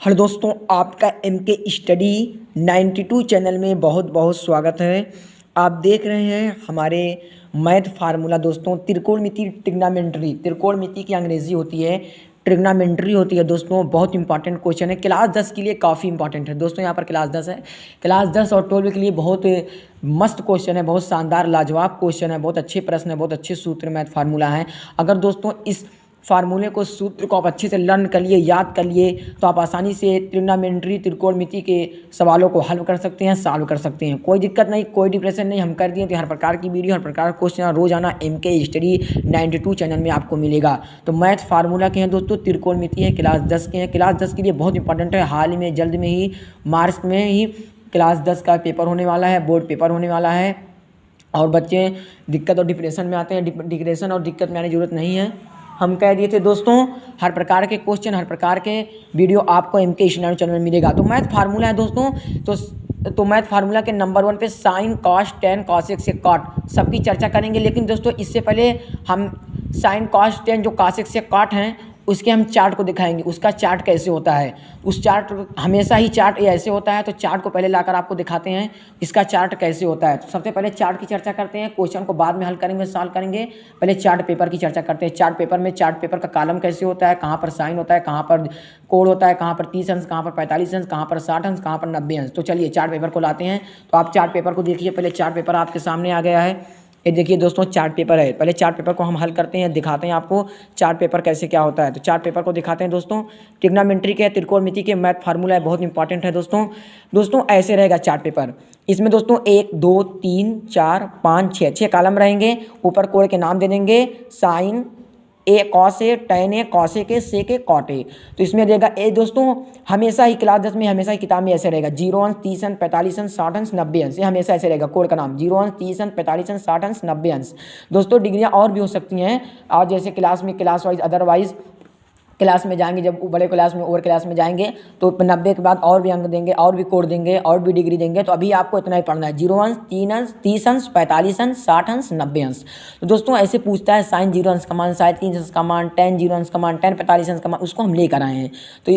Hello दोस्तों, आपका MK study 92 channel में बहुत बहुत स्वागत है। आप देख रहे हैं हमारे मैथ फार्मूला। दोस्तों, त्रिकोणमिति त्रिकोणमिति की अंग्रेजी होती है ट्रिग्नामेंट्री होती है। दोस्तों, बहुत इंपॉर्टेंट क्वेश्चन है, क्लास 10 के लिए काफ़ी इंपॉर्टेंट है। दोस्तों, यहाँ पर क्लास 10 है, क्लास 10 और 12 के लिए बहुत मस्त क्वेश्चन है, बहुत शानदार लाजवाब क्वेश्चन है, बहुत अच्छे प्रश्न है, बहुत अच्छे सूत्र मैथ फार्मूला है। अगर दोस्तों इस फार्मूले को, सूत्र को आप अच्छे से लर्न कर लिए, याद कर लिए, तो आप आसानी से ट्रिग्नोमेट्री त्रिकोणमिति के सवालों को हल कर सकते हैं, सॉल्व कर सकते हैं। कोई दिक्कत नहीं, कोई डिप्रेशन नहीं, हम कर दिए। तो हर प्रकार की वीडियो, हर प्रकार का क्वेश्चन रोजाना एमके स्टडी 92 चैनल में आपको मिलेगा। तो मैथ फार्मूला के हैं दोस्तों, त्रिकोणमिति है, क्लास 10 के हैं। क्लास 10 के लिए बहुत इंपॉर्टेंट है। हाल ही में, जल्द में ही, मार्च में ही क्लास 10 का पेपर होने वाला है, बोर्ड पेपर होने वाला है। और बच्चे दिक्कत और डिप्रेशन में आते हैं, डिप्रेशन और दिक्कत में आने की जरूरत नहीं है। हम कह दिए थे दोस्तों, हर प्रकार के क्वेश्चन, हर प्रकार के वीडियो आपको एमके स्टडी चैनल में मिलेगा। तो मैथ फार्मूला है दोस्तों, तो मैथ फार्मूला के नंबर 1 पे साइन, कॉस, टेन, कॉसेक से कॉट सबकी चर्चा करेंगे। लेकिन दोस्तों, इससे पहले हम साइन, कॉस, टेन जो कॉसेक से कॉट हैं, उसके हम चार्ट को दिखाएंगे। उसका चार्ट कैसे होता है, उस चार्ट, हमेशा ही चार्ट ऐसे होता है। तो चार्ट को पहले लाकर आपको दिखाते हैं इसका चार्ट कैसे होता है। तो सबसे पहले चार्ट की चर्चा करते हैं, क्वेश्चन को बाद में हल करेंगे, सॉल्व करेंगे। पहले चार्ट पेपर की चर्चा करते हैं। चार्ट पेपर में, चार्ट पेपर का कॉलम कैसे होता है, कहाँ पर साइन होता है, कहाँ पर कोड होता है, कहाँ पर 30 अंश, कहाँ पर 45 अंश, कहाँ पर 60 अंश, कहाँ पर 90 अंश। तो चलिए चार्ट पेपर को लाते हैं। तो आप चार्ट पेपर को देखिए। पहले चार्ट पेपर आपके सामने आ गया है, ये देखिए दोस्तों, चार्ट पेपर है। पहले चार्ट पेपर को हम हल करते हैं, दिखाते हैं आपको चार्ट पेपर कैसे क्या होता है। तो चार्ट पेपर को दिखाते हैं दोस्तों। ट्रिग्नोमेट्री के, त्रिकोणमिति के मैथ फार्मूला है, बहुत इंपॉर्टेंट है दोस्तों ऐसे रहेगा चार्ट पेपर। इसमें दोस्तों 1 2 3 4 5 6 कॉलम रहेंगे। ऊपर कोड के नाम दे देंगे, sign A cos A, ten A, cos A के, से के, कॉट ए। तो इसमें देगा ए। दोस्तों, हमेशा ही क्लास 10 में, हमेशा ही किताब में ऐसे रहेगा, 0 अंश, 30 अंश, 45 अंश, 60 अंश, 90 अंश। ये हमेशा ऐसे रहेगा, कोड का नाम 0 अंश, 30 अंश, 45 अंश, 60 अंश, 90 अंश। दोस्तों, डिग्रियाँ और भी हो सकती हैं, और जैसे क्लास में, क्लास वाइज, अदरवाइज क्लास में जाएंगे, जब बड़े क्लास में, ओवर क्लास में जाएंगे, तो 90 के बाद और भी अंक देंगे, और भी कोड देंगे, और भी डिग्री देंगे। तो अभी आपको इतना ही पढ़ना है, 0 अंश, 3 अंश, 30 अंश, 45 अंश, 60 अंश, 90 अंश। तो दोस्तों ऐसे पूछता है, साइन 0 अंश का मान, साइन 3 अंश का मान, टेन 0 अंश का मान, टेन 45 अंश का मान, उसको हम लेकर आए हैं। तो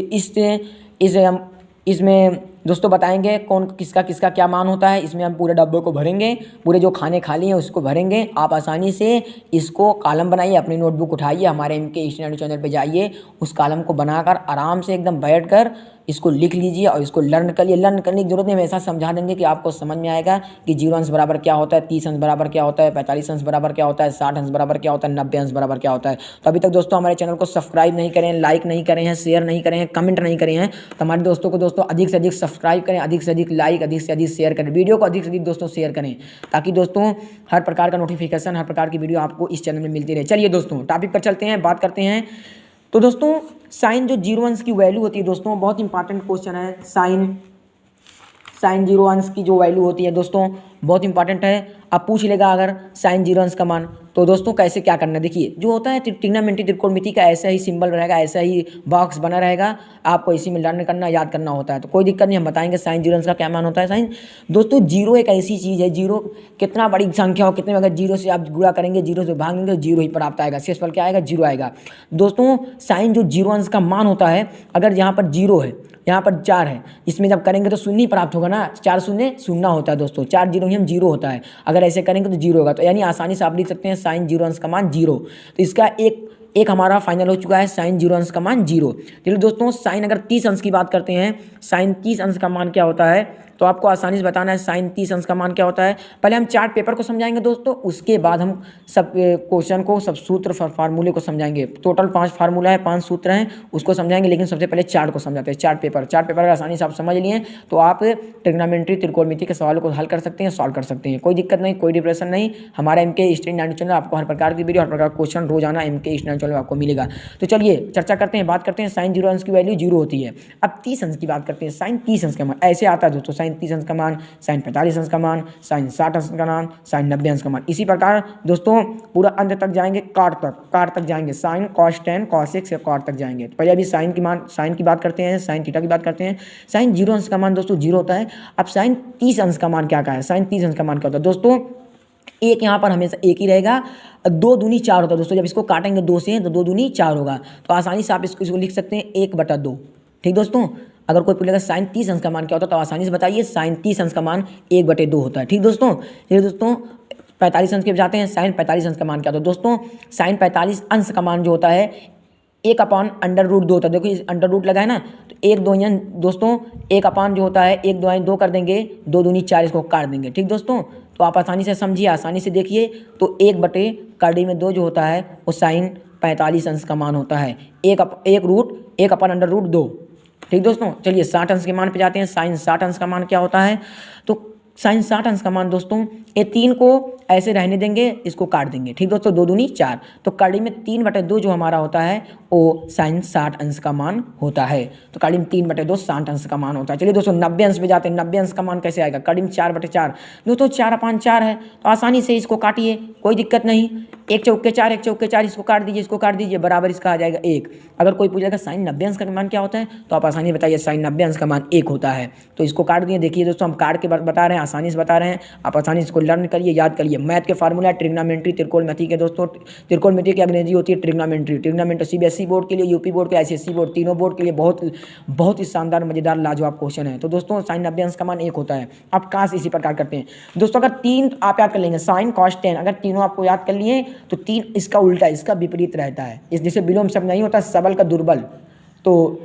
इसे हम इसमें दोस्तों बताएंगे कौन किसका किसका क्या मान होता है। इसमें हम पूरे डब्बे को भरेंगे, पूरे जो खाने खाली हैं उसको भरेंगे। आप आसानी से इसको कॉलम बनाइए, अपनी नोटबुक उठाइए, हमारे एमके स्टडी चैनल पे जाइए, उस कॉलम को बनाकर आराम से एकदम बैठकर इसको लिख लीजिए और इसको लर्न करिए। लर्न करने की जरूरत नहीं, हम ऐसा समझा देंगे कि आपको समझ में आएगा कि 0 अंश बराबर क्या होता है, 30 अंश बराबर क्या होता है, 45 अंश बराबर क्या होता है, 60 अंश बराबर क्या होता है, 90 अंश बराबर क्या होता है। तो अभी तक दोस्तों हमारे चैनल को सब्सक्राइब नहीं करें, लाइक नहीं करें हैं, शेयर नहीं करें हैं, कमेंट नहीं करें हैं, तो हमारे दोस्तों को दोस्तों अधिक से अधिक सब्सक्राइब करें, अधिक से अधिक लाइक, अधिक से अधिक शेयर करें, वीडियो को अधिक से अधिक दोस्तों शेयर करें, ताकि दोस्तों हर प्रकार का नोटिफिकेशन, हर प्रकार की वीडियो आपको इस चैनल में मिलती रहे। चलिए दोस्तों टॉपिक पर चलते हैं, बात करते हैं। तो दोस्तों, साइन जो 0 अंश की वैल्यू होती है दोस्तों, बहुत इंपॉर्टेंट क्वेश्चन है। साइन 0 अंश की जो वैल्यू होती है दोस्तों, बहुत इंपॉर्टेंट है। अब पूछ लेगा अगर साइन 0 अंश का मान, तो दोस्तों कैसे क्या करना है। देखिए, जो होता है ट्रिग्नोमेट्री त्रिकोणमिति का ऐसा ही सिंबल रहेगा, ऐसा ही बॉक्स बना रहेगा, आपको इसी में लर्न करना, याद करना होता है। तो कोई दिक्कत नहीं, हम बताएंगे साइन 0 अंश का क्या मान होता है। साइन दोस्तों, 0 एक ऐसी चीज़ है, 0 कितना बड़ी संख्या हो, कितने, अगर 0 से आप गुणा करेंगे, 0 से भागेंगे, तो 0 ही प्राप्त आएगा, शेषफल क्या आएगा, 0 आएगा। दोस्तों, साइन जो 0 अंश का मान होता है, अगर यहाँ पर 0 है, यहाँ पर 4 है, इसमें जब करेंगे तो शून्य ही प्राप्त होगा ना, 4 शून्य शून्य होता है दोस्तों, 4 0 ही हम 0 होता है। अगर ऐसे करेंगे तो 0 होगा। तो यानी आसानी से आप लिख सकते हैं साइन 0 अंश का मान 0। तो इसका एक हमारा फाइनल हो चुका है, साइन 0 अंश का मान 0। चलिए दोस्तों, साइन अगर 30 अंश की बात करते हैं, साइन 30 अंश का मान क्या होता है, तो आपको आसानी से बताना है साइन 30 अंश का मान क्या होता है। पहले हम चार्ट पेपर को समझाएंगे दोस्तों, उसके बाद हम सब क्वेश्चन को, सब सूत्र, फार्मूले को समझाएंगे। टोटल 5 फार्मूला है, 5 सूत्र हैं, उसको समझाएंगे। लेकिन सबसे पहले चार्ट को समझाते हैं। चार्ट पेपर अगर आसानी से आप समझ लिए तो आप ट्रिग्नोमेट्री त्रिकोणमिति के सवालों को हल कर सकते हैं, सॉल्व कर सकते हैं। कोई दिक्कत नहीं, कोई डिप्रेशन नहीं। हमारा एमके स्टडी 92 चैनल आपको हर प्रकार की वीडियो, हर प्रकार का क्वेश्चन रोजाना एमके स्टडी चैनल में आपको मिलेगा। तो चलिए चर्चा करते हैं, बात करते हैं। साइन 0 अंश की वैल्यू 0 होती है। अब 30 अंश की बात करते हैं। साइन 30 अंश का मान ऐसे आता है दोस्तों, साइन 30 अंश का मान, साइन 45 अंश का मान, साइन 60 अंश का मान, साइन 90 अंश का मान। इसी प्रकार दोस्तों पूरा अंत तक जाएंगे, काट तक जाएंगे, साइन कॉस टेन कॉसेक से कॉट तक जाएंगे। तो पहले अभी साइन की बात करते हैं, साइन थीटा की बात करते हैं। साइन 0 अंश का मान दोस्तों 0 होता है। अब साइन 30 अंश का मान क्या है, साइन 30 अंश का मान क्या होता है दोस्तों, एक यहाँ पर हमेशा एक ही रहेगा, 2 दूनी 4 होता है दोस्तों। जब इसको काटेंगे 2 से तो 2 दूनी 4 होगा। तो आसानी से आप इसको लिख सकते हैं 1/2। ठीक दोस्तों, अगर कोई पूछेगा साइन 30 अंश का मान क्या होता है तो आसानी से बताइए, साइन 30 अंश का मान 1/2 होता है। ठीक दोस्तों, चलिए दोस्तों 45 अंश के जाते हैं। साइन 45 अंश का मान क्या होता है दोस्तों? साइन 45 अंश का मान जो होता है 1/√2 होता है। देखो इस अंडर रूट लगा है ना, तो 1 2 दोस्तों 1 जो होता है 1 2 2 कर देंगे, 2 दूनी 4 इसको काट देंगे। ठीक दोस्तों, तो आप आसानी से समझिए, आसानी से देखिए। तो 1/2 जो होता है वो साइन 45 अंश का मान होता है, 1/√2। ठीक दोस्तों, चलिए 60 अंश के मान पे जाते हैं। साइन 60 अंश का मान क्या होता है? तो साइन 60 अंश का मान दोस्तों, ये 3 को ऐसे रहने देंगे, इसको काट देंगे। ठीक दोस्तों, 2 दूनी 4, तो कड़ी में 3/2 जो हमारा होता है वो साइन 60 अंश का मान होता है। तो कड़ी में 3/2 60 अंश का मान होता है। चलिए दोस्तों 90 अंश पे जाते हैं। 90 अंश का मान कैसे आएगा? कड़ी में 4/4 दोस्तों, 4/4 है, तो आसानी से इसको काटिए, कोई दिक्कत नहीं। 1 चौके 4, 1 चौके 4, इसको काट दीजिए, इसको काट दीजिए, बराबर इसका आ जाएगा 1। अगर कोई पूछेगा साइन 90 अंश का मान क्या होता है तो आप आसानी बताइए, साइन 90 अंश का मान 1 होता है। तो इसको काट दिए। देखिए दोस्तों, हम काट के बता रहे हैं, आसानी से बता रहे हैं, आप आसानी से इसको लर्न करिए, याद करिए। मैथ के फार्मूला ट्रिग्नोमेट्री, त्रिकोणमिति के दोस्तों, त्रिकोणमिति की अंग्रेजी होती है ट्रिग्नोमेट्री। ट्रिग्नोमेट्री सीबीएसई बोर्ड के लिए, यूपी बोर्ड के, आईसीएसई बोर्ड, तीनों बोर्ड के लिए बहुत ही शानदार, मजेदार, लाजवाब क्वेश्चन है। तो दोस्तों साइन 90 अंश का मान 1 होता है। आप काश इसी प्रकार करते हैं दोस्तों। अगर 3 आप याद कर लेंगे, साइन कॉस टेन, अगर तीनों आपको याद कर लिए तो 3 इसका उल्टा, इसका विपरीत रहता है। इस जैसे विलोम शब्द नहीं होता सबल का दुर्बल, तो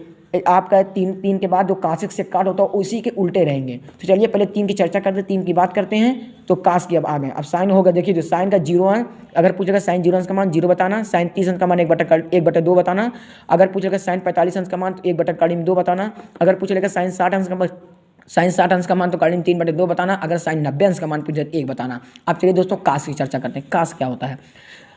आपका 3 के बाद जो काशिक से काट होता है उसी के उल्टे रहेंगे। तो चलिए पहले 3 की चर्चा करते हैं, 3 की बात करते हैं। तो काश की अब आ गए। अब साइन होगा, देखिए जो साइन का 0 है, अगर पूछेगा साइन 0 अंश का मान 0 बताना, साइन 30 अंश का मान 1/2 बताना, अगर पूछेगा साइन 45 अंश का मान तो 1/2 बताना, अगर पूछेगा साइन 60 अंश का मान, साइन 60 अंश का मान तो कड़ी में 3/2 बताना, अगर साइन 90 अंश का मान पूछे 1 बताना। अब चलिए दोस्तों काश की चर्चा करते हैं। काश क्या होता है?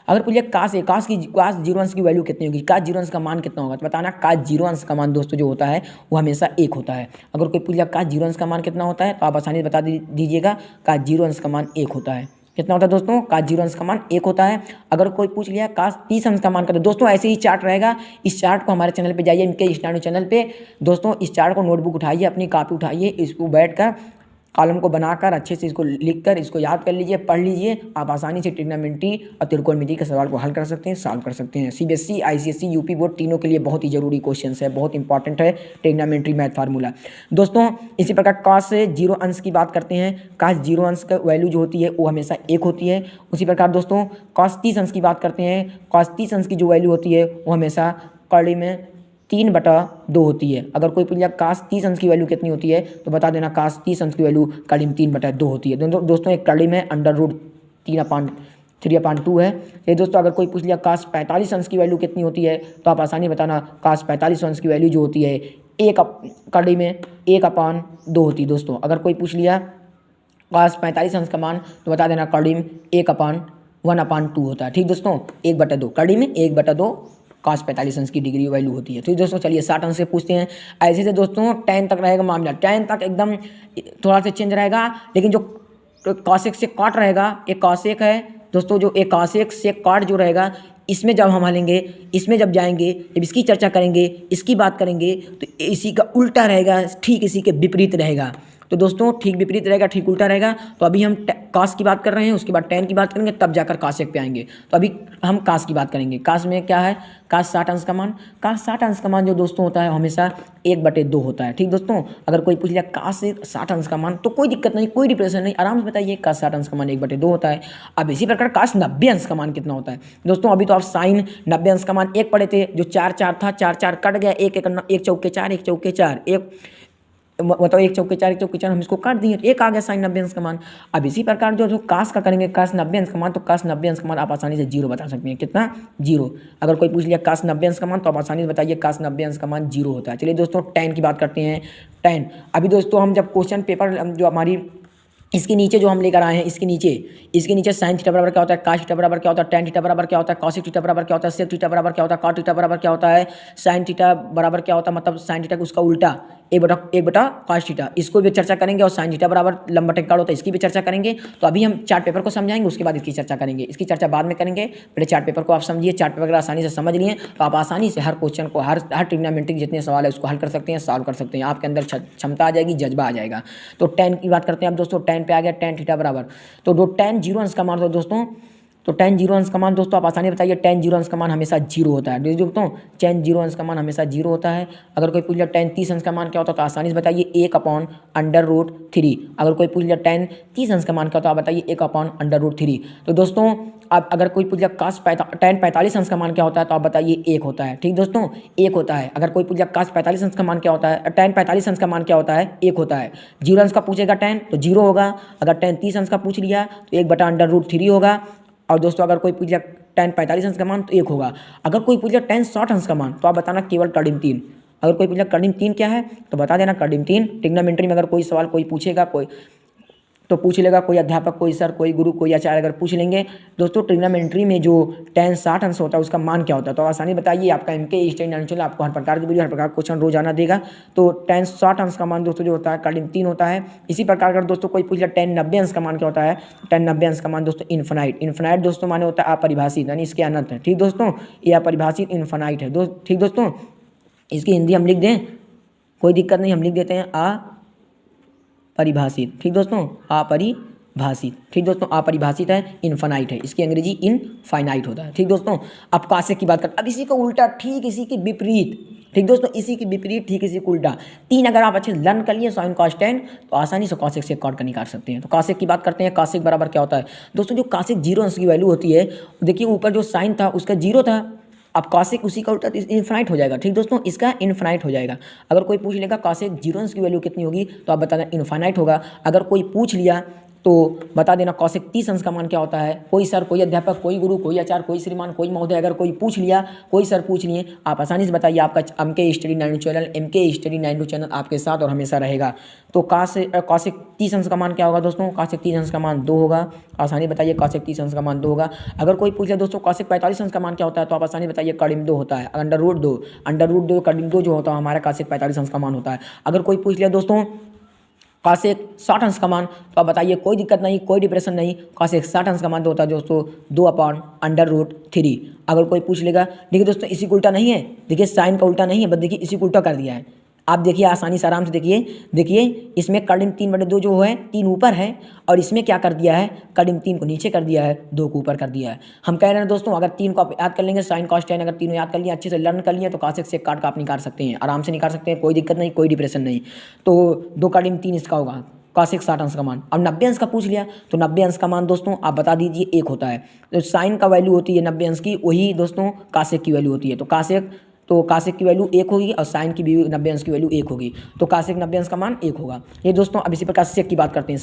अगर पूछिए काश 0 अंश की वैल्यू कितनी होगी, काश 0 अंश का मान कितना होगा, तो बताना काश 0 अंश का मान दोस्तों जो होता है वो हमेशा 1 होता है। अगर कोई पूछेगा काश 0 अंश का मान कितना होता है तो आप आसानी से बता दीजिएगा, काश 0 अंश का मान 1 होता है। कितना होता है दोस्तों? काश 0 अंश का मान 1 होता है। अगर कोई पूछ लिया काश 30 अंश का मान का, दोस्तों ऐसे ही चार्ट रहेगा। इस चार्ट को हमारे चैनल पे जाइए, इनके स्टैंड चैनल पे दोस्तों, इस चार्ट को नोटबुक उठाइए, अपनी कॉपी उठाइए, इसको बैठकर कॉलम को बनाकर अच्छे से इसको लिखकर इसको याद कर लीजिए, पढ़ लीजिए। आप आसानी से ट्रिग्नोमेट्री और त्रिकोणमिति के सवाल को हल कर सकते हैं, सॉल्व कर सकते हैं। सीबीएसई, आईसीएसई, यूपी बोर्ड तीनों के लिए बहुत ही जरूरी क्वेश्चन है, बहुत इंपॉर्टेंट है ट्रिग्नोमेट्री मैथ फार्मूला। दोस्तों इसी प्रकार कॉस 0 अंश की बात करते हैं। कॉस 0 अंश का वैल्यू जो होती है वो हमेशा 1 होती है। उसी प्रकार दोस्तों कॉस 30 अंश की बात करते हैं। कॉस 30 अंश की जो वैल्यू होती है वो हमेशा कड़ी में 3/2 होती है। अगर कोई पूछेगा काश 30 अंश की वैल्यू कितनी होती है तो बता देना काश 30 अंश की वैल्यू कड़ी में 3/2 होती है। दोस्तों एक कड़ी में √3/2 है। ये दोस्तों अगर कोई पूछ लिया काश 45 अंश की वैल्यू कितनी होती है तो आप आसानी बताना काश 45 अंश की वैल्यू जो होती है कड़ी में 1/2 होती है। दोस्तों अगर कोई पूछ लिया काश 45 अंश का मान तो बता देना कड़ी में 1/2 होता है। ठीक दोस्तों, 1/2 कड़ी में 1/2 काश 45 अंश की डिग्री वैल्यू होती है। तो दोस्तों चलिए 60 अंश से पूछते हैं। ऐसे से दोस्तों 10 तक रहेगा मामला, 10 तक एकदम थोड़ा सा चेंज रहेगा, लेकिन जो कॉसेक से कॉट रहेगा, एक कॉसेक है दोस्तों, जो एक कॉसेक से कॉट जो रहेगा, इसमें जब हम लेंगे, इसमें जब जाएंगे, जब इसकी चर्चा करेंगे, इसकी बात करेंगे तो इसी का उल्टा रहेगा, ठीक इसी के विपरीत रहेगा। तो दोस्तों ठीक विपरीत रहेगा, ठीक उल्टा रहेगा। तो अभी हम काश की बात कर रहे हैं, उसके बाद टेन की बात करेंगे, तब जाकर काशेक पे आएंगे। तो अभी हम काश की बात करेंगे। काश में क्या है? काश 60 अंश का मान, काश 60 अंश का मान जो दोस्तों होता है हमेशा 1/2 होता है। ठीक दोस्तों, अगर कोई पूछ लिया काश 60 अंश का मान तो कोई दिक्कत नहीं, कोई डिप्रेशन नहीं, आराम से बताइए काश 60 अंश का मान 1/2 होता है। अब इसी प्रकार काश 90 अंश का मान कितना होता है? दोस्तों अभी तो आप साइन 90 अंश का मान 1 पढ़े थे, जो 4 था, 4 कट गया, 1 चौके 4, 1 चौके 4, मतलब 1 चौके 4 हम इसको काट दिए, 1 आ गया साइन 90 अंश का मान। अब इसी प्रकार जो काश का करेंगे, काश 90 अंश का मान, तो काश 90 अंश का मान आप आसानी से 0 बता सकते हैं। कितना? 0। अगर कोई पूछ लिया काश 90 अंश का मान तो आप आसानी से बताइए काश 90 अंश का मान 0 होता है। चलिए दोस्तों tan की बात करते हैं। tan अभी दोस्तों हम जब क्वेश्चन पेपर जो हमारी इसके नीचे जो हम लेकर आए हैं, इसके नीचे साइन थीटा बराबर क्या होता है, काश थीटा बराबर क्या होता है, tan थीटा बराबर क्या होता है, कॉस थीटा बराबर क्या होता है, सेक थीटा बराबर क्या होता है, कॉट थीटा बराबर क्या होता है, साइन थीटा बराबर क्या होता है, मतलब साइन थीटा उसका उल्टा 1/1 कॉस थीटा, इसको भी चर्चा करेंगे। और साइन थीटा बराबर लंबा टेक्कार होता है, इसकी भी चर्चा करेंगे। तो अभी हम चार्ट पेपर को समझाएंगे, उसके बाद इसकी चर्चा करेंगे। इसकी चर्चा बाद में करेंगे, पहले चार्ट पेपर को आप समझिए। चार्ट पेपर अगर आसानी से समझ लिए तो आप आसानी से हर क्वेश्चन को, हर ट्रिग्नोमेट्री जितने सवाल है उसको हल कर सकते हैं, सॉल्व कर सकते हैं। आपके अंदर क्षमता आ जाएगी, जज्बा आ जाएगा। तो tan की बात करते हैं अब दोस्तों। tan पे आ गया tan थीटा बराबर, तो जो tan 0 अंश का मान होता है दोस्तों, तो tan 0 अंश का मान दोस्तों आप आसानी बताइए, tan 0 अंश का मान हमेशा 0 होता है। दोस्तों tan 0 अंश का मान हमेशा 0 होता है। अगर कोई पूछ लिया tan 30 अंश का मान क्या होता है तो आसानी से बताइए 1/√3। अगर कोई पूछ लिया tan 30 अंश का मान क्या होता है आप बताइए 1/√3। तो दोस्तों अब अगर कोई पूछ लिया tan 45 अंश का मान क्या होता है तो आप बताइए 1 होता है। ठीक दोस्तों 1 होता है। अगर कोई पूछ लिया cos 45 अंश का मान क्या होता है, tan 45 अंश का मान क्या होता है 1 होता है। 0 अंश का पूछेगा tan तो 0 होगा। अगर tan 30 अंश का पूछ लिया तो 1/√3 होगा। और दोस्तों अगर कोई पूछ लिया tan 45 अंश का मान तो 1 होगा। अगर कोई पूछ लिया tan 60 अंश का मान तो आप बताना केवल कर्डिम 3। अगर कोई पूछ लिया कर्डिम 3 क्या है तो बता देना कर्डिम 3। ट्रिग्नोमेट्री में अगर कोई सवाल कोई पूछेगा कोई तो पूछ लेगा, कोई अध्यापक, कोई सर, कोई गुरु, कोई आचार्य अगर पूछ लेंगे दोस्तों ट्रिग्नोमेट्री में जो tan 60 अंश होता है उसका मान क्या होता है तो आसानी बताइए। आपका MK स्टडी नाइन चैनल आपको हर प्रकार की वीडियो, हर प्रकार का क्वेश्चन रोजाना देगा। तो tan 60 अंश का मान दोस्तों जो होता है कर्डिम 3 होता है। इसी प्रकार अगर दोस्तों कोई पूछ लिया tan 90 अंश का मान क्या होता है, tan 90 अंश का मान दोस्तों इन्फिनाइट। इन्फिनाइट दोस्तों माने होता है अपरिभाषित, यानी इसके अनंत है। ठीक दोस्तों ये अपरिभाषित इन्फिनाइट है। ठीक दोस्तों इसकी हिंदी हम लिख दें, कोई दिक्कत नहीं, हम लिख देते हैं अपरिभाषित। ठीक दोस्तों अपरिभाषित। ठीक दोस्तों अपरिभाषित है, इनफाइनाइट है। इसकी अंग्रेजी इनफाइनाइट होता है। ठीक दोस्तों अब कासेक की बात करते हैं। अब इसी का उल्टा, ठीक इसी के विपरीत। ठीक दोस्तों इसी के विपरीत, ठीक इसी का उल्टा 3 अगर आप अच्छे से लर्न कर लिए साइन कॉस टेन तो आसानी से कासेक से कॉट का निकाल सकते हैं। तो कासेक की बात करते हैं। कासेक बराबर क्या होता है दोस्तों, जो कासेक 0 अंश की वैल्यू होती है, देखिए ऊपर जो साइन था उसका 0 था, अब कासेक उसी का उल्टा इन्फिनाइट हो जाएगा। ठीक दोस्तों इसका इन्फिनाइट हो जाएगा। अगर कोई पूछ लेगा कासेक 0 अंश की वैल्यू कितनी होगी तो आप बता दें इन्फिनाइट होगा। अगर कोई पूछ लिया तो बता देना कौशिक 30 अंश का मान क्या होता है। कोई सर, कोई अध्यापक, कोई गुरु, कोई आचार्य, कोई श्रीमान, कोई महोदय अगर कोई पूछ लिया, कोई सर पूछ लिए, आप आसानी से बताइए। आपका MK study 92 channel, MK study 92 channel आपके साथ और हमेशा रहेगा। तो कौशिक 30 अंश का मान क्या होगा दोस्तों? कौशिक 30 अंश का मान 2 होगा। आसानी बताइए कौशिक 30 अंश का मान 2 होगा। अगर कोई पूछ ले दोस्तों कौशिक 45 अंश का मान क्या होता है तो आप आसानी बताइए कड़िम 2 होता है। अंडर रूट 2 कड़िम 2 जो होता है हमारा कौशिक 45 अंश का मान होता है। अगर कोई पूछ लिया दोस्तों कौशिक 60 अंश का मान तो आप बताइए कोई दिक्कत नहीं, कोई डिप्रेशन नहीं। कौशिक 60 अंश का मान तो होता है दोस्तों 2/√3। अगर कोई पूछ लेगा, देखिए दोस्तों इसी को उल्टा नहीं है, देखिए साइन का उल्टा नहीं है, बस देखिए इसी को उल्टा कर दिया है। आप देखिए आसानी से आराम से देखिए इसमें कर्डिम 3/2 जो है 3 ऊपर है और इसमें क्या कर दिया है, कर्डिम 3 को नीचे कर दिया है, 2 को ऊपर कर दिया है। हम कह रहे हैं दोस्तों अगर 3 को आप याद कर लेंगे, साइन कॉस टेन अगर तीनों याद कर लिए, अच्छे से लर्न कर लिए तो कौशिक से काट का आप निकाल सकते हैं, आराम से निकाल सकते हैं, कोई दिक्कत नहीं, कोई डिप्रेशन नहीं। तो 2 कर्डिम 3 इसका होगा कौशिक 60 अंश का मान। अब 90 अंश का पूछ लिया तो 90 अंश का मान दोस्तों आप बता दीजिए 1 होता है। तो साइन का वैल्यू होती है 90 अंश की, वही दोस्तों कौशिक की वैल्यू होती है। तो कौशिक की वैल्यू 1 होगी और साइन की भी 90 अंश की वैल्यू 1 होगी। तो कौशिक 90 अंश का मान 1 होगा। ये दोस्तों अब इसी प्रकार सेक की बात करते हैं।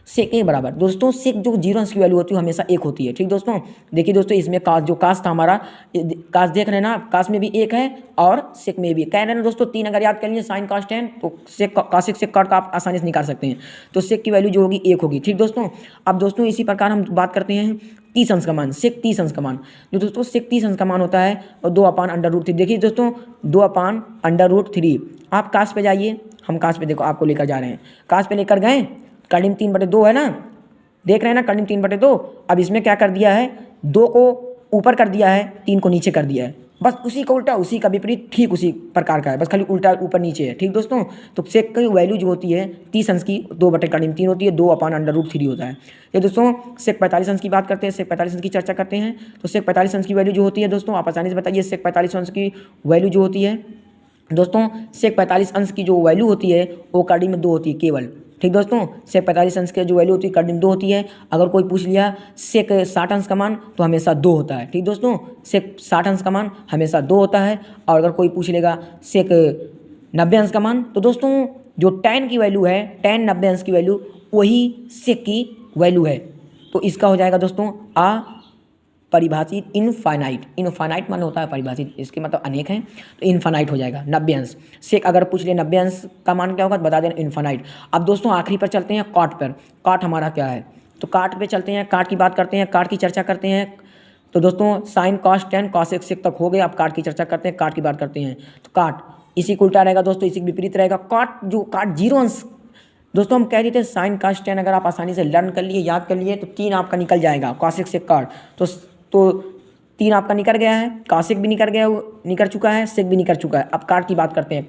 सेक के बराबर दोस्तों सेक जो 0 अंश की वैल्यू होती है हमेशा 1 होती है। ठीक दोस्तों देखिए दोस्तों इसमें कास था हमारा, कास देख रहे हैं ना, कास में भी 1 है और सेक में भी कह रहे हैं दोस्तों 3 अगर याद कर लिए साइन कॉस टेन तो सेक कौशिक सेक काट का आप आसानी से निकाल सकते हैं। तो सेक की वैल्यू जो होगी 1 होगी। ठीक दोस्तों अब दोस्तों इसी प्रकार हम बात करते हैं 30 अंश का मान, सेक 30 अंश का मान। जो दोस्तों सेक 30 अंश का मान होता है और 2/√3। देखिए दोस्तों 2/√3। आप कास पे जाइए, हम कास पे देखो आपको लेकर जा रहे हैं, कास पे लेकर गए, कर्डिम 3/2 है ना, देख रहे हैं ना कर्डिम 3/2। अब इसमें क्या कर दिया है, 2 को ऊपर कर दिया है, 3 को नीचे कर दिया है, बस उसी का उल्टा, उसी का विपरीत, ठीक उसी प्रकार का है, बस खाली उल्टा ऊपर नीचे है। ठीक दोस्तों तो सेक की वैल्यू जो होती है 30 अंश की 2/3 होती है, 2/√3 होता है। ये दोस्तों सेक 45 अंश की बात करते हैं, सेक 45 अंश की चर्चा करते हैं। तो सेक 45 अंश की वैल्यू जो होती है दोस्तों आप आसानी से बताइए, सेक 45 अंश की वैल्यू जो होती है दोस्तों, सेक 45 अंश की जो वैल्यू होती है वो कर्डिम में 2 होती है केवल। ठीक दोस्तों सेक 45 अंश की जो वैल्यू होती है कर्डिम 2 होती है। अगर कोई पूछ लिया सेक 60 अंश का मान तो हमेशा 2 होता है। ठीक दोस्तों सेक 60 अंश का मान हमेशा 2 होता है। और अगर कोई पूछ लेगा सेक 90 अंश का मान तो दोस्तों जो tan की वैल्यू है, tan 90 अंश की वैल्यू वही सेक की वैल्यू है। तो इसका हो जाएगा दोस्तों परिभाषित इनफाइनाइट मान होता है परिभाषित, इसके मतलब अनेक हैं, तो इनफाइनाइट हो जाएगा 90 अंश। सेक अगर पूछ ले 90 अंश का मान क्या होगा तो बता देना इनफाइनाइट। अब दोस्तों आखिरी पर चलते हैं काट पर। काट हमारा क्या है तो काट पे चलते हैं, काट की बात करते हैं, काट की चर्चा करते हैं। तो दोस्तों साइन कॉस टेन कौशिक सेक तक हो गए, अब काट की चर्चा करते हैं, काट की बात करते हैं। तो काट इसी को उल्टा रहेगा दोस्तों, इसी के विपरीत रहेगा। काट 0 अंश दोस्तों हम कह रहे थे साइन कॉस टेन अगर आप आसानी से लर्न कर लिए, याद कर लिए तो 3 आपका निकल जाएगा कौशिक सेक काट। तो 3 आपका निकल गया है, कौशिक भी निकल चुका है, सेक भी निकल चुका है। अब काट की बात करते हैं।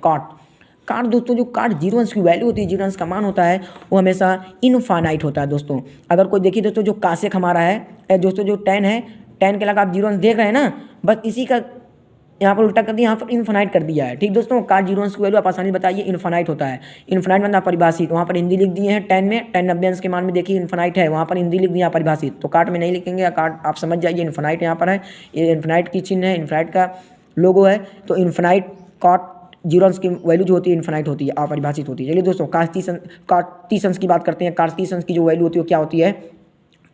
काट दोस्तों जो काट जीरो अंश की वैल्यू होती है, जीरो अंश का मान होता है, वो हमेशा इनफाइनाइट होता है दोस्तों। अगर कोई देखिए दोस्तों जो कासेक हमारा है दोस्तों, जो टेन है, टेन के लगा आप जीरो अंश देख रहे हैं ना, बस इसी का यहाँ पर उल्टा कर दिया, यहाँ पर इन्फानाइट कर दिया है। ठीक दोस्तों, काट जीरो अंश की वैल्यू आप आसानी बताइए इन्फानाइट होता है। इन्फानाइट मतलब परिभाषित, वहाँ पर हिंदी लिख दिए हैं 10 में, 10 90 अंश के मान में देखिए इन्फानाइट है, वहाँ पर हिंदी लिख दिया परिभाषित, तो काट में नहीं लिखेंगे, या काट आप समझ जाइए इन्फानाइट यहाँ पर है, ये इन्फानाइट की चिन्ह है, इन्फानाइट का लोगो है, तो इन्फानाइट काट जीरो अंश की वैल्यू जो होती है इन्फानाइट होती है, अपरिभाषित होती है। चलिए दोस्तों कार्तीय अंश की बात करते हैं। कार्तीय अंश की जो वैल्यू होती है वो क्या होती है?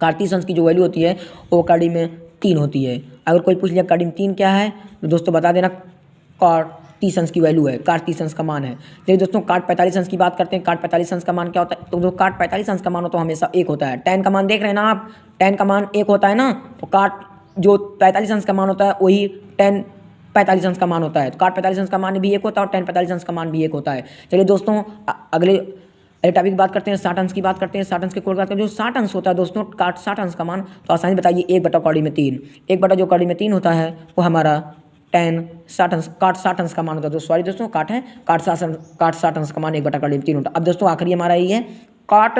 कार्तीय अंश की जो वैल्यू होती है वो कड़ी में 3 होती है। अगर कोई पूछ लिया कड़ी में 3 क्या है, तो दोस्तों बता देना कार्तीय अंश की वैल्यू है, कार्तीय अंश का मान है। चलिए दोस्तों काट 45 अंश की बात करते हैं। काट 45 अंश का मान क्या होता है? तो जो काट 45 अंश का मान होता है हमेशा 1 होता है। 10 का मान देख रहे हैं ना आप, 10 का मान 1 होता है ना, तो काट जो 45 अंश का मान होता है वही 10 45 अंश का मान होता है। तो काट 45 अंश का मान भी 1 होता है और 10 45 अंश का मान भी 1 होता है। चलिए दोस्तों अगले टॉपिक की बात करते हैं, 60 अंश की बात करते हैं। 60 अंश के कोड बात करते हैं। जो 60 अंश होता है दोस्तों, काट 60 अंश का मान, तो आसानी बताइए 1 बटा कौड़ी में 3, 1 बटा जो कौड़ी में 3 होता है वो हमारा 10 60 अंश, काट 60 अंश का मान होता है। तो सॉरी दोस्तों, काट है काट 60 अंश का मान 1 बटा कौड़ी में 3 होता है। अब दोस्तों आखिरी हमारा ये है काट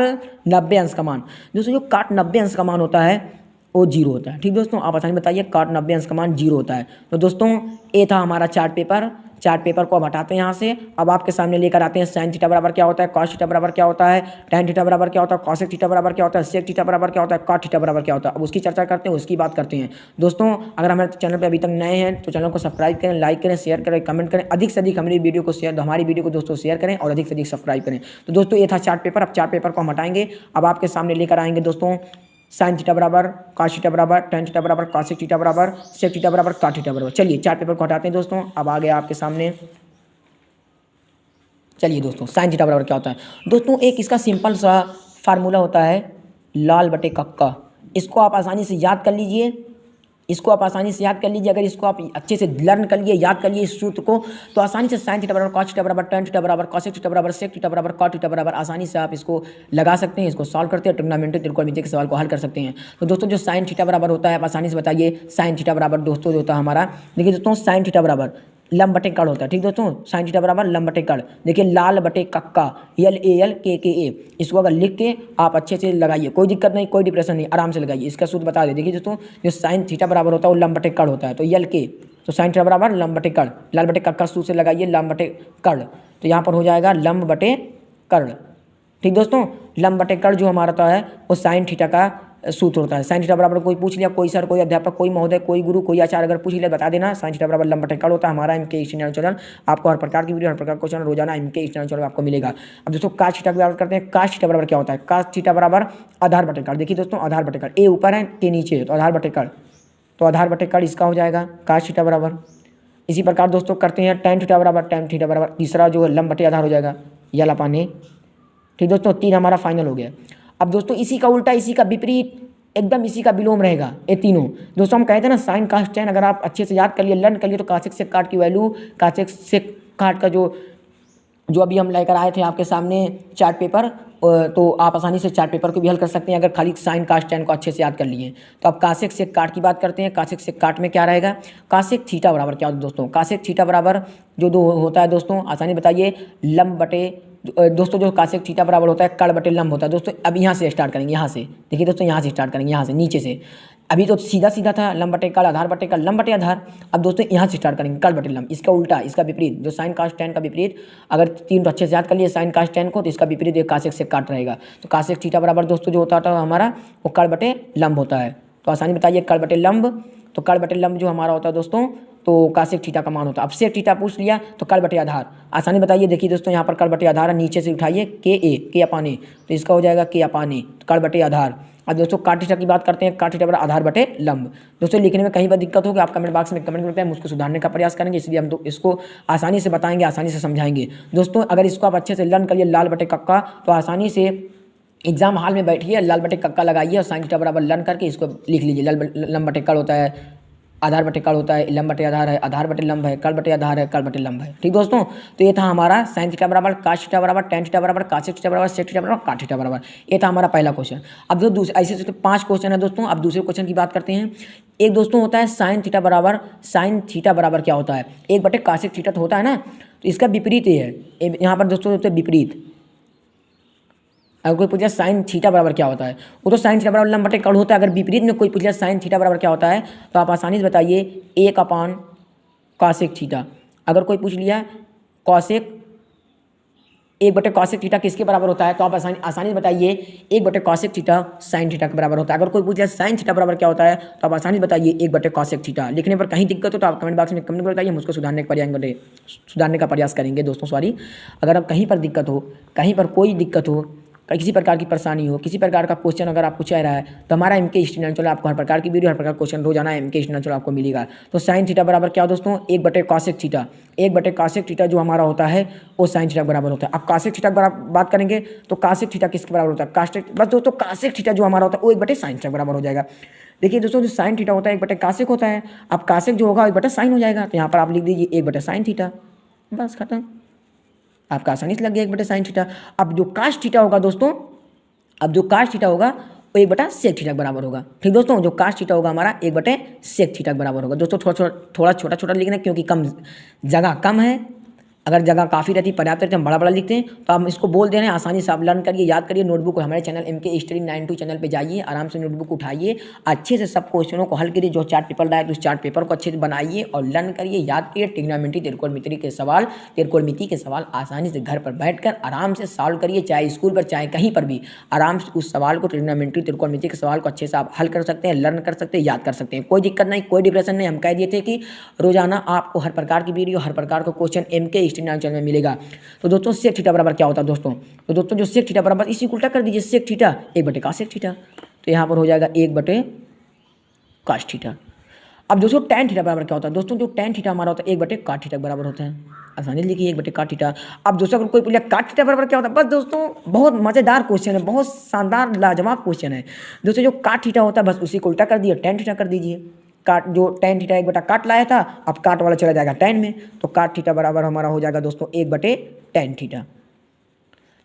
90 अंश का मान। दोस्तों जो काट 90 अंश का मान होता है वो 0 होता है। ठीक दोस्तों, आप आसानी बताइए काट 90 अंश का मान 0 होता है। तो दोस्तों ये था हमारा चार्ट पेपर को हम हटाते हैं यहाँ से। अब आपके सामने लेकर आते हैं साइन थीटा बराबर क्या होता है, कॉस थीटा बराबर क्या होता है, टैन थीटा बराबर क्या होता है, कॉसेक थीटा बराबर क्या होता है, सेक थीटा बराबर क्या होता है, कॉट थीटा बराबर क्या होता है। अब उसकी चर्चा करते हैं, उसकी बात करते हैं। दोस्तों अगर हमारे चैनल पर अभी तक नए हैं तो चैनल को सब्सक्राइब करें, लाइक करें, शेयर करें, कमेंट करें, अधिक से अधिक हमारी वीडियो को दोस्तों शेयर करें और अधिक से अधिक सब्सक्राइब करें। तो दोस्तों ये था चार्ट पेपर। अब चार्ट पेपर को हम हटाएंगे, अब आपके सामने लेकर आएंगे दोस्तों साइन थीटा बराबर कॉस थीटा बराबर टैन थीटा बराबर कॉसेक थीटा बराबर सेक थीटा बराबर कॉट थीटा बराबर। चलिए चार्ट पेपर को हटाते हैं दोस्तों। अब आ गया आपके सामने, चलिए दोस्तों साइन थीटा बराबर क्या होता है। दोस्तों एक इसका सिंपल सा फार्मूला होता है लाल बटे कक्का। इसको आप आसानी से याद कर लीजिए, अगर इसको आप अच्छे से लर्न कर लिए, याद कर लिए इस सूत्र को, तो आसानी से साइन थीटा बराबर कॉस थीटा बराबर टैन थीटा बराबर कॉसेक थीटा बराबर सेक थीटा बराबर कॉट थीटा बराबर आसानी से आप इसको लगा सकते हैं। इसको सॉल्व करते हैं, ट्रिग्नोमेट्री त्रिकोणमिति के सवाल को हल कर सकते हैं। तो दोस्तों जो साइन थीटा बराबर होता है आप आसानी से बताइए साइन थीटा बराबर दोस्तों जो होता है हमारा, देखिए दोस्तों साइन थीटा बराबर लंब बटे कड़ होता है। ठीक दोस्तों, साइन थीटा बराबर लंब बटे कड़, देखिए लाल बटे कक्का LAL KKA। इसको अगर लिख के आप अच्छे से लगाइए, कोई दिक्कत नहीं, कोई डिप्रेशन नहीं, आराम से लगाइए। इसका सूत्र बता दे, देखिए दोस्तों जो साइन थीटा बराबर होता है वो लंब बटे कड़ होता है। तो LK, तो साइन थीटा बराबर लंब बटे कड़, लाल बटे कक्का सूत्र से लगाइए लंब बटे कड़, तो यहाँ पर हो जाएगा लंब बटे कड़। ठीक दोस्तों, लंब बटे कड़ जो हमारा होता है वो साइन थीटा का सूत्र होता है। साइन थीटा बराबर कोई पूछ लिया, कोई सर, कोई अध्यापक, कोई महोदय, कोई गुरु, कोई आचार्य अगर पूछ लिया बता देना साइन थीटा बराबर लंब बटे कड़ होता है। हमारा MK स्टडी चैनल, आपको हर प्रकार की वीडियो, हर प्रकार का क्वेश्चन रोजाना MK स्टडी चैनल आपको मिलेगा। अब दोस्तों काश थीटा की बात करते हैं। काश थीटा बराबर क्या होता है? काश थीटा बराबर आधार बटे कड़। देखिए दोस्तों आधार बटे कड़, ए ऊपर है के नीचे है, तो आधार बटे कड़, तो आधार बटे कड़ इसका हो जाएगा काश थीटा बराबर। इसी प्रकार दोस्तों करते हैं टैन थीटा बराबर तीसरा जो लंब बटे आधार हो जाएगा यल अपान ए। ठीक दोस्तों 3 हमारा फाइनल हो गया। अब दोस्तों इसी का उल्टा, इसी का विपरीत, एकदम इसी का विलोम रहेगा ये तीनों। दोस्तों हम कहते हैं ना साइन कास टैन, अगर आप अच्छे से याद कर लिए, लर्न कर लिए, तो कासेक सेक काट की वैल्यू, कासेक सेक काट का जो अभी हम लेकर आए थे आपके सामने चार्ट पेपर, तो आप आसानी से चार्ट पेपर को भी हल कर सकते हैं अगर खाली साइन कास टैन को अच्छे से याद कर लिए। तो अब कासेक सेक काट की बात करते हैं। कासेक सेक काट में क्या रहेगा? कासेक थीटा बराबर क्या होता है दोस्तों? कासेक थीटा बराबर जो दो होता है दोस्तों, आसानी बताइए लंब बटे, दोस्तों जो कासेक थीटा बराबर होता है कड़ बटे लंब होता है। दोस्तों अब यहाँ से स्टार्ट करेंगे, यहाँ से देखिए दोस्तों, यहाँ से स्टार्ट करेंगे, यहाँ से नीचे से। अभी तो सीधा सीधा था लंब बटे कड़, आधार बटे कड़, लंब बटे आधार। अब दोस्तों यहाँ से स्टार्ट करेंगे कड़ बटे लंब, इसका उल्टा, इसका विपरीत, जो साइन कास टैन का विपरीत, अगर 3 तो अच्छे से याद कर लिए साइन कास टैन को, तो इसका विपरीत एक कासेक सेक काट रहेगा। तो कासेक थीटा बराबर दोस्तों जो होता था हमारा वो कड़ बटे लंब होता है। तो आसानी बताइए कड़ बटे लंब, तो कड़ बटे लंब जो हमारा होता है दोस्तों, तो कासेक थीटा का मान होता है। अब सेक थीटा पूछ लिया तो कड़ बटे आधार, आसानी बताइए, देखिए दोस्तों यहाँ पर कड़ बटे आधार है, नीचे से उठाइए के अपान ए, तो इसका हो जाएगा के अपान ए, कड़ बटे आधार। अब दोस्तों काट थीटा की बात करते हैं। काट थीटा बराबर आधार बटे लंब। दोस्तों लिखने में कहीं पर दिक्कत होगी आप कमेंट बॉक्स में कमेंट करते हैं, हम उसको सुधारने का प्रयास करेंगे, इसलिए हम तो इसको आसानी से बताएंगे, आसानी से समझाएंगे। दोस्तों अगर इसको आप अच्छे से लर्न करिए लाल बटे कक्का, तो आसानी से एग्जाम हॉल में बैठिए, लाल बटे कक्का लगाइए और साइन थीटा बराबर लर्न करके इसको लिख लीजिए। लंब बटे कड़ होता है, आधार बटे कड़ होता है, लंब बटे आधार है, आधार बटे लंब है, कड़ बटे आधार है, कड़ बटे लंब है। ठीक दोस्तों, तो ये था हमारा साइन थीटा बराबर काश थीटा बराबर टैन थीटा बराबर कासेक थीटा बराबर सेक थीटा बराबर काट थीटा बराबर। ये था हमारा पहला क्वेश्चन। अब जो दूसरे ऐसे 5 क्वेश्चन है दोस्तों। अब दूसरे क्वेश्चन की बात करते हैं। एक दोस्तों होता है साइन थीटा बराबर क्या होता है? 1 बटे कासेक थीटा तो होता है ना, तो इसका विपरीत ये है। यहाँ पर दोस्तों होता है विपरीत। अगर कोई पूछे साइन थीटा बराबर क्या होता है, वो तो साइन थीटा बराबर लंब बटे कर्ण होता है। अगर विपरीत में कोई पूछे साइन थीटा बराबर क्या होता है तो आप आसानी से बताइए 1 कॉसेक थीटा। अगर कोई पूछ लिया कॉसेक 1 कॉसेक थीटा किसके बराबर होता है तो आप आसानी से बताइए 1 कॉसेक थीटा साइन थीटा के बराबर होता है। अगर कोई पूछे साइन थीटा बराबर क्या होता है तो आप आसानी से बताइए 1 कॉसेक थीटा। लिखने पर कहीं दिक्कत हो तो आप कमेंट बॉक्स में कमेंट बताइए, हम उसको सुधारने का प्रयास करेंगे दोस्तों। सॉरी, अगर आप कहीं पर दिक्कत हो, कहीं पर कोई दिक्कत हो, किसी प्रकार की परेशानी हो, किसी प्रकार का क्वेश्चन अगर आपको चाह रहा है तो हमारा MK हिस्ट्री चैनल आपको हर प्रकार की वीडियो, हर प्रकार क्वेश्चन रोजाना MK हिस्ट्री चैनल आपको मिलेगा। तो साइन थीटा बराबर क्या दोस्तों 1 कॉसेक थीटा। 1 कॉसेक थीटा जो हमारा होता है वो साइन थीटा बराबर होता है। अब कॉसेक थीटा की बात करेंगे तो कॉसेक थीटा किसके बराबर होता है, कॉसेक। बस दोस्तों कॉसेक थीटा जो हमारा होता है वो 1 साइन थीटा बराबर हो जाएगा। देखिए दोस्तों जो साइन थीटा होता है 1 कॉसेक होता है। अब कॉसेक जो होगा 1 साइन हो जाएगा। तो यहाँ पर आप लिख दीजिए 1 साइन थीटा, बस खत्म। आपका आसानी से लग गया 1 साइन थीटा। अब जो काश थीटा होगा दोस्तों, अब जो काश थीटा होगा वो 1 सेक थीटा के बराबर होगा। ठीक दोस्तों, जो काश थीटा होगा हमारा 1 सेक थीटा के बराबर होगा। दोस्तों थोड़ा छोटा लिखना क्योंकि कम जगह कम है। अगर जगह काफ़ी रहती, पर्याप्त रहती, हम बड़ा लिखते हैं तो हम इसको बोल दे रहे हैं। आसानी से आप लर्न करिए, याद करिए। नोटबुक हमारे चैनल MK स्टडी 92 चैनल पे जाइए, आराम से नोटबुक उठाइए, अच्छे से सब क्वेश्चनों को हल करिए। जो चार्ट पेपर लाए तो उस चार्ट पेपर को अच्छे से बनाइए और लर्न करिए, याद करिए। ट्रिग्नोमेट्री त्रिकोणमिति के सवाल आसानी से घर पर बैठकर आराम से सॉल्व करिए, चाहे स्कूल पर चाहे कहीं पर भी आराम से उस सवाल को, ट्रिग्नोमेट्री त्रिकोणमिति के सवाल को अच्छे से आप हल कर सकते हैं, लर्न कर सकते हैं, याद कर सकते हैं। कोई दिक्कत नहीं, कोई डिप्रेशन नहीं। हम कह दिए थे कि रोजाना आपको हर प्रकार की वीडियो, हर प्रकार का क्वेश्चन MK स्टडी चैनल में मिलेगा। तो दोस्तों सेक थीटा बराबर क्या होता है दोस्तों, तो दोस्तों जो सेक थीटा बराबर इसी को उल्टा कर दीजिए, सेक थीटा 1 कॉसेक थीटा। तो यहाँ पर हो जाएगा 1 कॉस थीटा। अब दोस्तों टैन थीटा बराबर क्या होता है दोस्तों, जो टैन थीटा हमारा होता है 1 कॉट थीटा बराबर होता है। आसानी से लिखिए 1 कॉट थीटा। अब दोस्तों अगर कोई पूछे कॉट थीटा बराबर क्या होता है, बस दोस्तों बहुत मजेदार क्वेश्चन है, बहुत शानदार लाजवाब क्वेश्चन है दोस्तों। जो कॉट थीटा होता है बस उसी को उल्टा कर दिए, टैन थीटा कर दीजिए। काट जो टैन थीटा 1 काट लाया था, अब काट वाला चला जाएगा टैन में, तो काट थीटा बराबर हमारा हो जाएगा दोस्तों 1 टैन थीटा।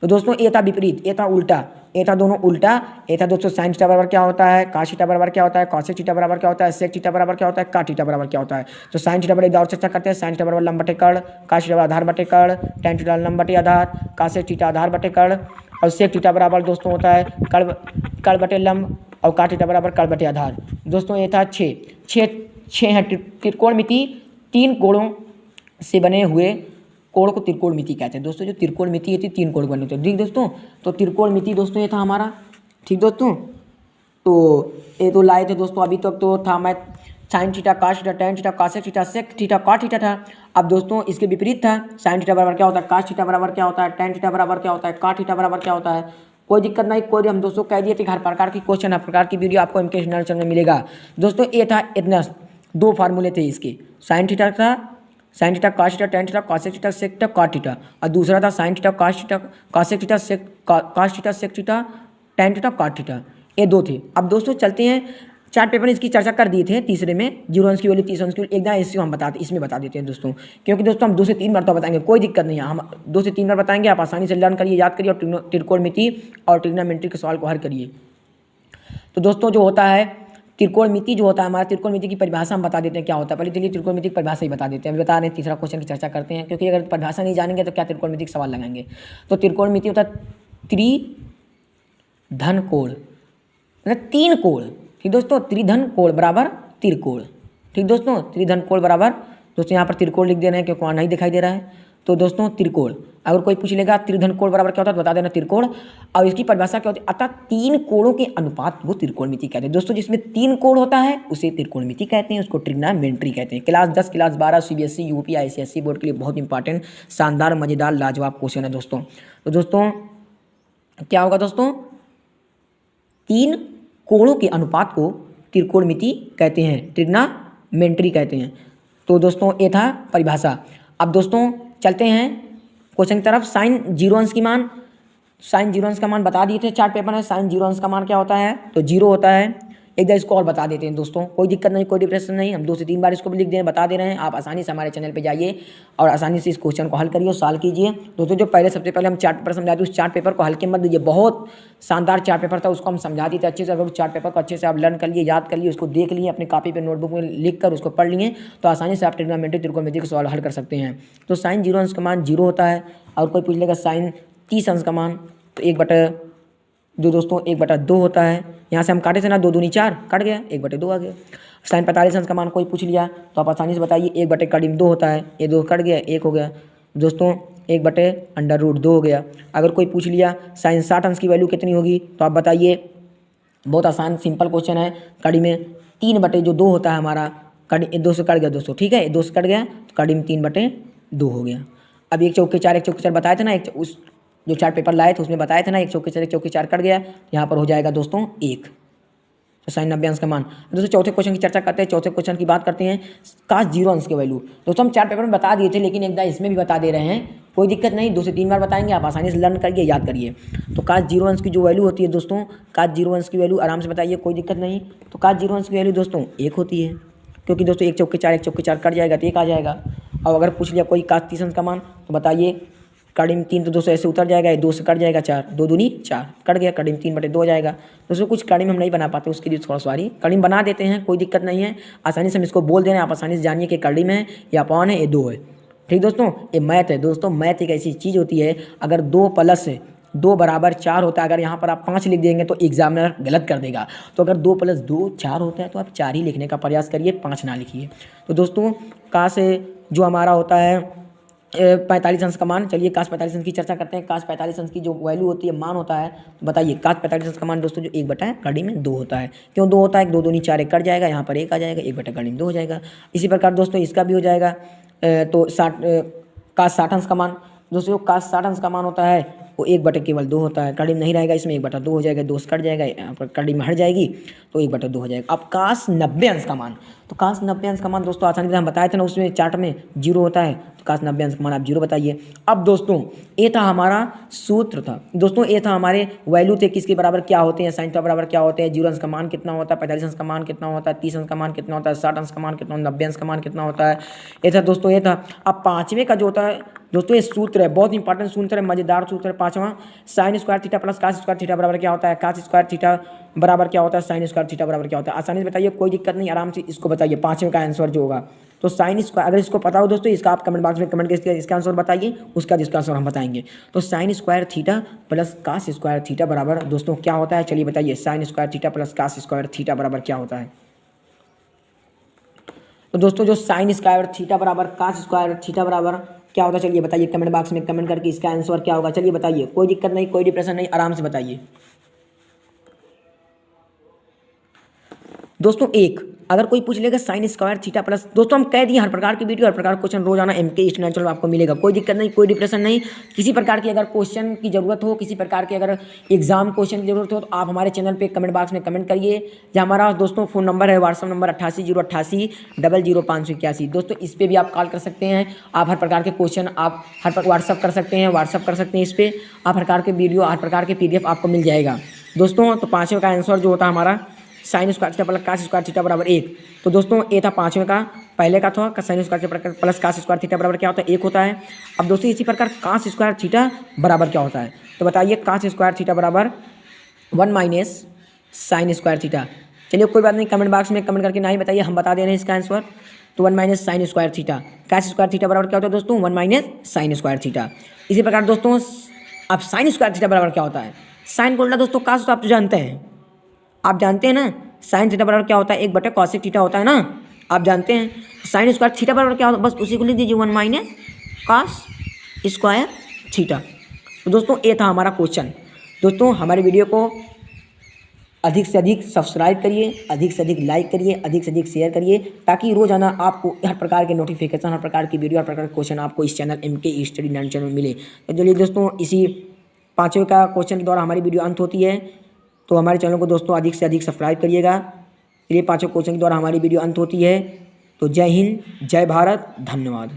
तो दोस्तों ये था विपरीत, ये था उल्टा, ये था दोनों उल्टा। ये था दोस्तों साइन थीटा बराबर क्या होता है, काश थीटा बराबर क्या होता है, कॉसेक थीटा बराबर क्या होता है, सेक थीटा बराबर क्या होता है, काट थीटा बराबर क्या होता है। तो साइन थीटा बराबर और चर्चा करते हैं। साइन थीटा बराबर लंब बटे कर्ण, काश थीटा आधार बटे कर्ण, टैन थीटा लंब बटे आधार, कासेक थीटा आधार बटे कर्ण, और सेक थीटा बराबर दोस्तों होता है कर्ण बटे लंब, और काट थीटा बराबर कर्ण बटे आधार। दोस्तों ये था 6 है त्रिकोणमिति। 3 कोणों से बने हुए कोण को त्रिकोणमिति कहते हैं दोस्तों। जो त्रिकोणमिति थी 3 कोण बने थे, ठीक दोस्तों। तो त्रिकोणमिति दोस्तों ये था हमारा, ठीक दोस्तों। तो ये तो लाए थे दोस्तों, अभी तक तो था मैं sine theta, cos theta, tan theta, cosec theta, sec theta, cot theta था। अब दोस्तों इसके विपरीत था, साइन थीटा बराबर क्या होता है, काश थीटा बराबर क्या होता है, टैन थीटा बराबर क्या होता है, कॉट थीटा बराबर क्या होता है। कोई दिक्कत नहीं, कोई हम दोस्तों कह दिए थे हर प्रकार की क्वेश्चन, हर प्रकार की वीडियो आपको MK चैनल में मिलेगा दोस्तों। ये था इतना 2 फार्मूले थे इसके, साइन थीटा था, sine theta cos theta, tan theta, cosec theta, sec theta, cot theta, और दूसरा था sine theta cos theta, cosec theta, sec cos theta, sec theta, tan theta, cot theta, ये 2 थे। अब दोस्तों चलते हैं चार्ट पेपर में, इसकी चर्चा कर दिए थे तीसरे में, 0 अंश की वैल्यू 30 अंश की वैल्यू एकदम इसमें हम इसमें बता देते हैं दोस्तों, क्योंकि दोस्तों हम 2 से 3 बार तो बताएंगे, कोई दिक्कत नहीं है, हम 2 से 3 बार बताएंगे। आप आसानी से लर्न करिए, याद करिए, और त्रिकोणमिति और ट्रिग्नोमेट्री के सवाल को हल करिए। तो दोस्तों जो होता है त्रिकोणमिति, जो होता है हमारा त्रिकोणमिति की परिभाषा हम बता देते हैं क्या होता है। पहले चलिए त्रिकोणमिति की परिभाषा ही बता देते हैं, अभी बता रहे हैं, तीसरा क्वेश्चन की चर्चा करते हैं, क्योंकि अगर परिभाषा नहीं जानेंगे तो क्या त्रिकोणमिति के सवाल लगाएंगे। तो त्रिकोणमिति होता है त्रिधन कोण, मतलब 3 कोण, ठीक दोस्तों। त्रिधन कोण बराबर त्रिकोण, ठीक दोस्तों। त्रिधन कोण बराबर दोस्तों यहाँ पर त्रिकोण लिख दे रहे हैं क्योंकि वहाँ नहीं दिखाई दे रहा है। तो दोस्तों त्रिकोण, अगर कोई पूछ लेगा त्रिधन कोण बराबर क्या होता है तो बता देना त्रिकोण, और इसकी परिभाषा क्या होती है, अतः 3 कोणों के अनुपात वो त्रिकोणमिति कहते हैं दोस्तों। जिसमें 3 कोण होता है उसे त्रिकोणमिति कहते हैं, उसको ट्रिग्नोमेट्री कहते हैं। Class 10, class 12 CBSE, UP, ICSE board के लिए बहुत इंपॉर्टेंट, शानदार, मजेदार, लाजवाब क्वेश्चन है दोस्तों। तो दोस्तों क्या होगा दोस्तों, 3 कोणों के अनुपात को त्रिकोणमिति कहते हैं, ट्रिग्नोमेट्री कहते हैं। तो दोस्तों ये था परिभाषा। अब दोस्तों चलते हैं क्वेश्चन की तरफ। साइन 0 अंश की मान, साइन 0 अंश का मान बता दिए थे चार्ट पेपर में। साइन 0 अंश का मान क्या होता है तो 0 होता है। एक बार इसको और बता देते हैं दोस्तों, कोई दिक्कत नहीं, कोई डिप्रेशन नहीं, हम 2 से 3 बार इसको भी लिख दे बता दे रहे हैं। आप आसानी से हमारे चैनल पे जाइए और आसानी से इस क्वेश्चन को हल करिए और सॉल्व कीजिए। दोस्तों जो सबसे पहले हम चार्ट पेपर समझाते हैं, उस चार्ट पेपर को हल्के मत दीजिए, बहुत शानदार चार्ट पेपर था, उसको हम समझा देते अच्छे से। अगर उस चार्ट पेपर को अच्छे से आप लर्न कर लिए, याद कर लिए, उसको देख लिए, अपनी कॉपी पे नोटबुक में लिख कर उसको पढ़ लिए, तो आसानी से आप ट्रिग्नोमेट्री त्रिकोणमिति का सवाल हल कर सकते हैं। तो साइन 0 अंश का मान 0 होता है। और कोई पूछ लेगा साइन 30 अंश का मान, तो 1/2 दोस्तों 1/2 होता है। यहाँ से हम काटे थे ना, 2 दूनी 4 कट गया, 1/2 आ गया। साइन 45 अंश का मान कोई पूछ लिया तो आप आसानी से बताइए 1/2 होता है, ये 2 कट गया, 1 हो गया दोस्तों, 1/√2 हो गया। अगर कोई पूछ लिया साइन 60 अंश की वैल्यू कितनी होगी तो आप बताइए, बहुत आसान सिंपल क्वेश्चन है। कड़ी में 3/2 होता है हमारा, कड़ी 2 से कट गया दोस्तों, ठीक है, 2 से कट गया तो कड़ी में 3/2 हो गया। अब 1 चौके 4 बताए थे ना, उस जो चार्ट पेपर लाए थे उसमें बताए थे ना, 1 चौके 4 कट गया, यहाँ पर हो जाएगा दोस्तों 1, तो साइन 90 अंश का मान। दोस्तों चौथे क्वेश्चन की चर्चा करते हैं। चौथे क्वेश्चन की बात करते हैं, काश 0 अंश के वैल्यू। दोस्तों हम चार्ट पेपर में बता दिए थे, लेकिन एक बार इसमें भी बता दे रहे हैं, कोई दिक्कत नहीं, 2 से 3 बार बताएंगे, आप आसानी से लर्न करिए, याद करिए। तो काश 0 अंश की जो वैल्यू होती है दोस्तों, काश 0 अंश की वैल्यू आराम से बताइए, कोई दिक्कत नहीं। तो काश 0 अंश की वैल्यू दोस्तों 1 होती है, क्योंकि दोस्तों 1 चौके 4 कट जाएगा तो 1 आ जाएगा। और अगर पूछ लिया कोई काश 30 अंश का मान, तो बताइए कड़ी 3 तो 2 से ऐसे उतर जाएगा, 2 से कट जाएगा 4, 2 दूनी 4 कट गया, कड़ी 3/2 हो जाएगा। दोस्तों कुछ कड़ी में हम नहीं बना पाते, उसके लिए थोड़ा सॉरी, कड़ी में बना देते हैं, कोई दिक्कत नहीं है, आसानी से हम इसको बोल दे रहे हैं, आप आसानी से जानिए कि कड़ी में है या अपॉन है, ये 2 है, ठीक दोस्तों। ये मैथ है दोस्तों, मैथ एक ऐसी चीज़ होती है, अगर 2 + 2 = 4 होता है, अगर यहाँ पर आप 5 लिख देंगे तो एग्जामिनर गलत कर देगा। तो अगर 2 + 2 4 होता है तो आप 4 ही लिखने का प्रयास करिए, 5 ना लिखिए। तो दोस्तों काश जो हमारा होता है 45 अंश का मान, चलिए काश 45 अंश की चर्चा करते हैं। काश 45 अंश की जो वैल्यू होती है, मान होता है, तो बताइए काश 45 अंश का मान दोस्तों जो 1/2 होता है। क्यों 2 होता है, 2 दूनी 4 कट जाएगा, यहाँ पर 1 आ जाएगा, 1/2 हो जाएगा। इसी प्रकार दोस्तों इसका भी हो जाएगा। तो काश 60 अंश का मान दोस्तों, काश 60 अंश का मान होता है वो 1/2 होता है, कड़ी में नहीं रहेगा, इसमें 1/2 हो जाएगा, 2 से कट जाएगा, यहाँ पर कड़ी में हट जाएगी तो 1/2 हो जाएगा। अब काश 90 अंश का मान, तो काश 90 अंश का मान दोस्तों आसानी से हम बताए थे ना, उसमें चार्ट में 0 होता है, तो काश 90 अंश का मान आप 0 बताइए। अब दोस्तों ये था हमारा सूत्र था दोस्तों, ये था हमारे वैल्यू थे, किसके बराबर क्या होते हैं, साइन के बराबर क्या होते हैं, 0 अंश का मान कितना होता है, 45 अंश का मान कितना होता है, 30 अंश का मान कितना होता है, 60 अंश का मान कितना, 90 अंश का मान कितना होता है, ये था दोस्तों, ये था। अब 5वें का जो होता है दोस्तों, ये सूत्र है, बहुत इंपॉर्टेंट सूत्र है, मजेदार सूत्र है 5वां, sine square theta plus cos square theta बराबर क्या होता है, कास स्क्वायर थीटा बराबर क्या होता है, साइन स्क्वायर थीटा बराबर क्या होता है। आसानी से बताइए, कोई दिक्कत नहीं, आराम से इसको बताइए, 5वें का आंसर जो होगा। तो साइन स्क्वायर, अगर इसको पता हो दोस्तों, इसका आप कमेंट बॉक्स में कमेंट करके इसका आंसर बताइए, उसका जिसका आंसर हम बताएंगे। तो sine square theta plus cos square theta बराबर दोस्तों क्या होता है, चलिए बताइए, sine square theta plus cos square theta बराबर क्या होता है। तो दोस्तों जो साइन स्क्वायर थीटा बराबर कास स्क्वायर थीटा बराबर क्या होता है, चलिए बताइए कमेंट बॉक्स में कमेंट करके इसका आंसर क्या होगा, चलिए बताइए, कोई दिक्कत नहीं, कोई डिप्रेशन नहीं, आराम से बताइए दोस्तों। अगर कोई पूछ लेगा साइन स्क्वायर थीटा प्लस, दोस्तों हम कह दिए हर प्रकार की वीडियो, हर प्रकार का क्वेश्चन रोजाना MK ईस्ट नेचुरल आपको मिलेगा, कोई दिक्कत नहीं, कोई डिप्रेशन नहीं। किसी प्रकार की अगर क्वेश्चन की जरूरत हो, किसी प्रकार के अगर एग्जाम क्वेश्चन की जरूरत हो, तो आप हमारे चैनल पे कमेंट बॉक्स में कमेंट करिए। या हमारा दोस्तों फ़ोन नंबर है, व्हाट्सअप नंबर 88 088 00581 दोस्तों, इस पर भी आप कॉल कर सकते हैं। आप हर प्रकार के क्वेश्चन आप व्हाट्सअप कर सकते हैं, इस पर आप हर प्रकार के वीडियो, हर प्रकार के PDF आपको मिल जाएगा दोस्तों। तो 5वें का आंसर जो होता है हमारा sine square theta plus cos square theta बराबर 1। तो दोस्तों ये था 5वें का, पहले का था sine square theta plus cos square theta बराबर क्या होता है, 1 होता है। अब दोस्तों इसी प्रकार कास स्क्वायर थीटा बराबर क्या होता है, तो बताइए कास स्क्वायर थीटा बराबर 1 - साइन स्क्वायर थीटा। चलिए कोई बात नहीं, कमेंट बॉक्स में कमेंट करके ना ही बताइए, हम बता दे रहे हैं इसका आंसर। तो 1 - sine square theta, cos square theta बराबर क्या होता है दोस्तों, 1 - साइन स्क्वायर थीटा। इसी प्रकार दोस्तों अब साइन स्क्वायर थीटा बराबर क्या होता है, साइन को उल्टा दोस्तों कास तो आप तो जानते हैं, आप जानते हैं ना, साइन थीटा बराबर क्या होता है, 1 कॉसेक थीटा होता है ना, आप जानते हैं। साइन स्क्वायर थीटा बराबर क्या होता है, बस उसी को लिख दीजिए 1 - कॉस स्क्वायर थीटा। तो दोस्तों ये था हमारा क्वेश्चन। दोस्तों हमारे वीडियो को अधिक से अधिक सब्सक्राइब करिए, अधिक से अधिक लाइक करिए, अधिक से अधिक शेयर करिए, ताकि रोजाना आपको हर प्रकार के नोटिफिकेशन, हर प्रकार की वीडियो, हर प्रकार के क्वेश्चन आपको इस चैनल MK स्टडी 9 चैनल मिले। तो चलिए दोस्तों, इसी 5वें का क्वेश्चन के द्वारा हमारी वीडियो अंत होती है। तो हमारे चैनल को दोस्तों अधिक से अधिक सब्सक्राइब करिएगा। चलिए 5वें क्वेश्चन के द्वारा हमारी वीडियो अंत होती है। तो जय हिंद, जय भारत, धन्यवाद।